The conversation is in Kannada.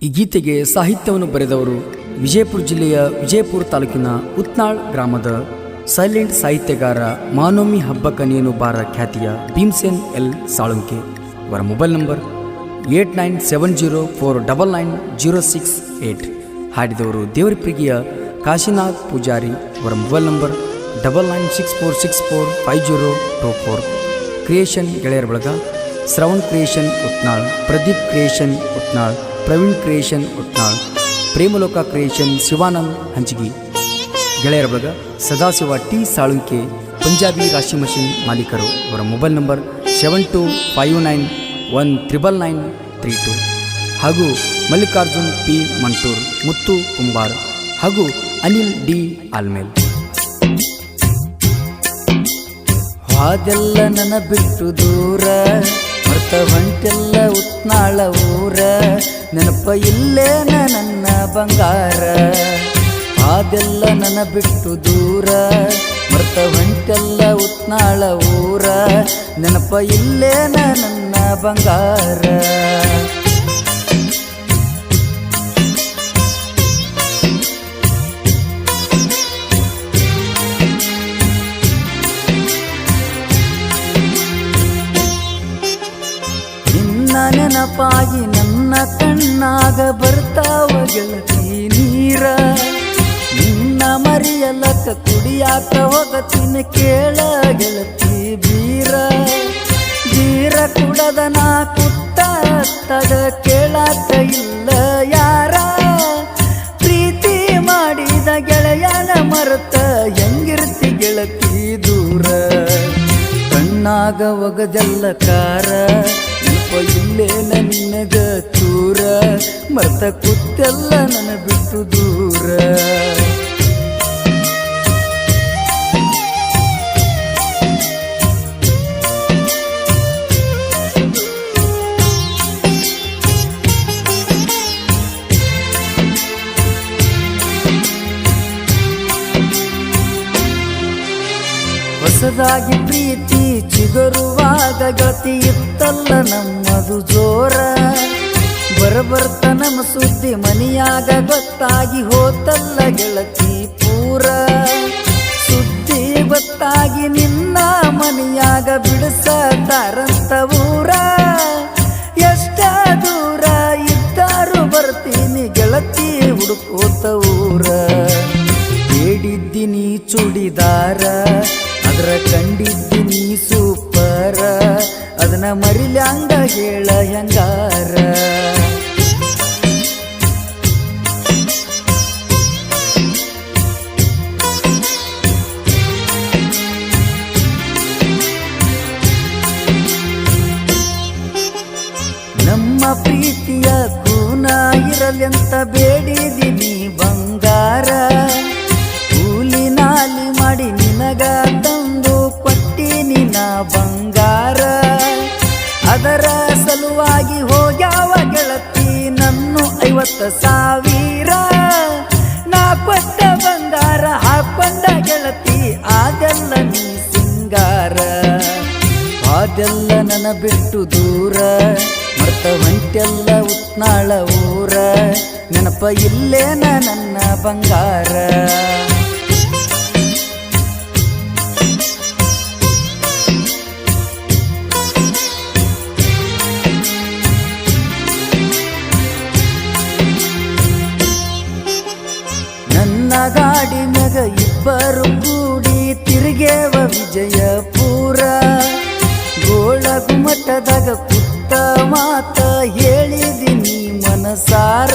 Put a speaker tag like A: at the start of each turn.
A: ಈ ಗೀತೆಗೆ ಸಾಹಿತ್ಯವನ್ನು ಬರೆದವರು ವಿಜಯಪುರ ಜಿಲ್ಲೆಯ ವಿಜಯಪುರ ತಾಲೂಕಿನ ಉತ್ನಾಳ್ ಗ್ರಾಮದ ಸೈಲೆಂಟ್ ಸಾಹಿತ್ಯಗಾರ ಮಾನೋಮಿ ಹಬ್ಬಕ್ಕ ನೀನು ಬಾರ ಖ್ಯಾತಿಯ ಭೀಮ್ಸೇನ್ ಎಲ್ ಸಾಳುಂಕೆ. ಇವರ ಮೊಬೈಲ್ ನಂಬರ್ 8970499068. ಹಾಡಿದವರು ದೇವರಪ್ರಿಗಿಯ ಕಾಶಿನಾಥ್ ಪೂಜಾರಿ. ಇವರ ಮೊಬೈಲ್ ನಂಬರ್ 9964645024. ಕ್ರಿಯೇಷನ್ ಗೆಳೆಯರ ಬಳಗ Shravan creation Utnal, Pradeep creation Utnal, Praveen creation Utnal, Premaloka creation Shivanand Hanchagi. ಗೆಳೆಯರ ಬಳಗ ಸದಾಶಿವ ಟಿ ಸಾಳುಂಕೆ, ಪಂಜಾಬಿ ರಾಶಿ ಮಷಿನ್ ಮಾಲೀಕರು. ಇವರ ಮೊಬೈಲ್ ನಂಬರ್ 7259919932. ಹಾಗೂ ಮಲ್ಲಿಕಾರ್ಜುನ್ ಪಿ ಮಂಟೂರ್, ಮುತ್ತು ಕುಂಬಾರ್ ಹಾಗೂ ಅನಿಲ್ ಡಿ ಆಲ್ಮೇಲ್. ಹಾದೆಲ್ಲ ನನ್ನ ಬಿಟ್ಟು ದೂರ, ಮರ್ತ ಹೊಂಟೆಲ್ಲ ಉತ್ನಾಳ ಊರ, ನೆನಪ ಇಲ್ಲೇನ ನನ್ನ ಬಂಗಾರ. ಹಾದೆಲ್ಲ ನನ್ನ ಬಿಟ್ಟು ದೂರ, ಮರ್ತ ಹೊಂಟೆಲ್ಲ ಉತ್ನಾಳ ಊರ, ನೆನಪ ಇಲ್ಲೇನ ನನ್ನ ಬಂಗಾರ. ನೆನಪಾಗಿ ನನ್ನ ಕಣ್ಣಾಗ ಬರ್ತಾವ ಗೆಳತಿ ನೀರ, ನಿನ್ನ ಮರಿಯಲಕ್ಕ ಕುಡಿಯಾಕ ಹೋಗತೀನಿ ಕೇಳ ಗೆಳತಿ ಬೀರ. ಬೀರ ಕುಡದ ನಾ ಕುಟ್ಟ ತಗ ಕೇಳಾಕ ಇಲ್ಲ ಯಾರ, ಪ್ರೀತಿ ಮಾಡಿದ ಗೆಳೆಯನ ಮರೆತ ಹೆಂಗಿರ್ತಿ ಗೆಳತಿ ದೂರ. ಕಣ್ಣಾಗ ಒಗದೆಲ್ಲ ಕಾರ, ಇಲ್ಲೇನ ನಿನಗ ಚೂರ, ಮರ್ತ ಕುತ್ತೆಲ್ಲ ನನ್ನ ಬಿಟ್ಟು ದೂರ. ಹೊಸದಾಗಿ ಪ್ರೀತಿ ಚಿಗುರುವಾಗ ಗೆಳತಿ ಇತ್ತಲ್ಲ ನಮ್ಮದು ಜೋರ, ಬರಬರ್ತ ನಮ್ಮ ಸುದ್ದಿ ಮನಿಯಾಗ ಗೊತ್ತಾಗಿ ಹೋತಲ್ಲ ಗೆಳತಿ ಪೂರ. ಸುದ್ದಿ ಗೊತ್ತಾಗಿ ನಿನ್ನ ಮನಿಯಾಗ ಬಿಡಿಸತಾರಂತ ಊರ, ಎಷ್ಟ ದೂರ ಇದ್ದಾರು ಬರ್ತೀನಿ ಗೆಳತಿ ಹುಡುಕೋತ ಊರ. ಬೇಡಿದ್ದೀನಿ ಚೂಡಿದಾರ, ಅದ್ರ ಕಂಡಿದ್ದೀನಿ ಸೂಪರ, ಅದನ್ನ ಮರಿಲ್ಯಾಂಗ ಹೇಳ ಹೆಂಗಾರ. ನಮ್ಮ ಪ್ರೀತಿಯ ಕೂನ ಇರಲೆಂತ ಬೇಡಿದೀನಿ ಬಂಗಾರ, ಕೂಲಿ ನಾಲಿ ಮಾಡಿ ನಿನಗ ತಂದು ಕೊಟ್ಟಿನಿ ನಾ ಬಂಗಾರ. ಅದರ ಸಲುವಾಗಿ ಹೋಗ್ಯಾವ ಗೆಳತಿ ನನ್ನು 50,000, ನಾ ಕೊಟ್ಟ ಬಂಗಾರ ಹಾಕೊಂಡ ಗೆಳತಿ ಅದೆಲ್ಲ ನೀ ಸಿಂಗಾರ. ಅದೆಲ್ಲ ನನ್ನ ಬಿಟ್ಟು ದೂರ, ಮರ್ತ ಹೊಂಟೆಲ್ಲ ಉತ್ನಾಳ ಊರ, ನೆನಪ ಇಲ್ಲೇನ ನನ್ನ ಬಂಗಾರ. ನನ್ನ ಗಾಡಿ ಮ್ಯಾಗ ಇಬ್ಬರು ಕೂಡಿ ತಿರುಗೇವ ವಿಜಯಪುರ, ಗೋಳಗುಮಠದಾಗ ಕುತ್ತ ಮಾತ ಹೇಳಿದಿನಿ ಮನಸಾರ.